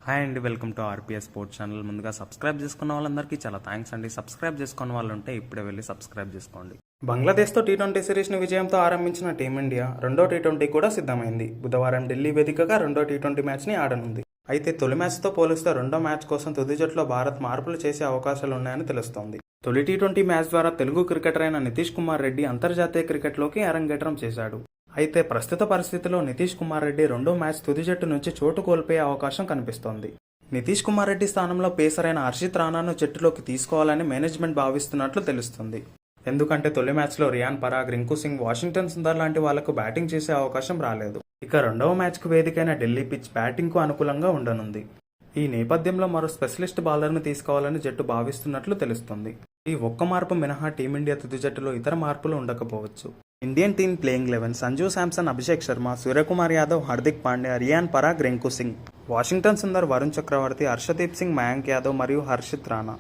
Hi అండి, welcome to RPS sports channel. ముందుగా subscribe చేసుకున్న వాళ్ళందరికీ చాలా థ్యాంక్స్ అండి. సబ్స్క్రైబ్ చేసుకున్న వాళ్ళు ఉంటే ఇప్పుడే వెళ్ళి సబ్స్క్రైబ్ చేసుకోండి. బంగ్లాదేశ్తో టీ20 సిరీస్ను విజయంతో ఆరంభించిన టీమిండియా రెండో టీ20 కూడా సిద్ధమైంది. బుధవారం ఢిల్లీ వేదికగా రెండో టీ20 మ్యాచ్ని ఆడనుంది. అయితే తొలి మ్యాచ్తో పోలిస్తే రెండో మ్యాచ్ కోసం తుది జట్టులో భారత్ మార్పులు చేసే అవకాశాలున్నాయని తెలుస్తోంది. తొలి టీ20 మ్యాచ్ ద్వారా తెలుగు క్రికెటర్ అయిన నితీష్ కుమార్ రెడ్డి అంతర్జాతీయ క్రికెట్లోకి అరంగేట్రం చేశాడు. అయితే ప్రస్తుత పరిస్థితిలో నితీష్ కుమార్ రెడ్డి రెండో మ్యాచ్ తుది జట్టు నుంచి చోటు కోల్పోయే అవకాశం కనిపిస్తోంది. నితీష్ కుమార్ రెడ్డి స్థానంలో పేసర్ అయిన హర్షిత్ రాణాను జట్టులోకి తీసుకోవాలని మేనేజ్మెంట్ భావిస్తున్నట్లు తెలుస్తుంది. ఎందుకంటే తొలి మ్యాచ్లో రియాన్ పరాగ్, రింకు సింగ్, వాషింగ్టన్ సుందర్ లాంటి వాళ్లకు బ్యాటింగ్ చేసే అవకాశం రాలేదు. ఇక రెండవ మ్యాచ్కు వేదికైన ఢిల్లీ పిచ్ బ్యాటింగ్కు అనుకూలంగా ఉండనుంది. ఈ నేపథ్యంలో మరో స్పెషలిస్ట్ బౌలర్ను తీసుకోవాలని జట్టు భావిస్తున్నట్లు తెలుస్తుంది. ఈ ఒక్క మార్పు మినహా టీమిండియా తుది జట్టులో ఇతర మార్పులు ఉండకపోవచ్చు. Indian team playing 11 Sanju Samson, Abhishek Sharma, Suryakumar Yadav, Hardik Pandya, Riyan Parag, Rinku Singh, Washington Sundar, Varun Chakravarthy, Harshdeep Singh, Mayank Yadav మరియు హర్షిత్ రాణా.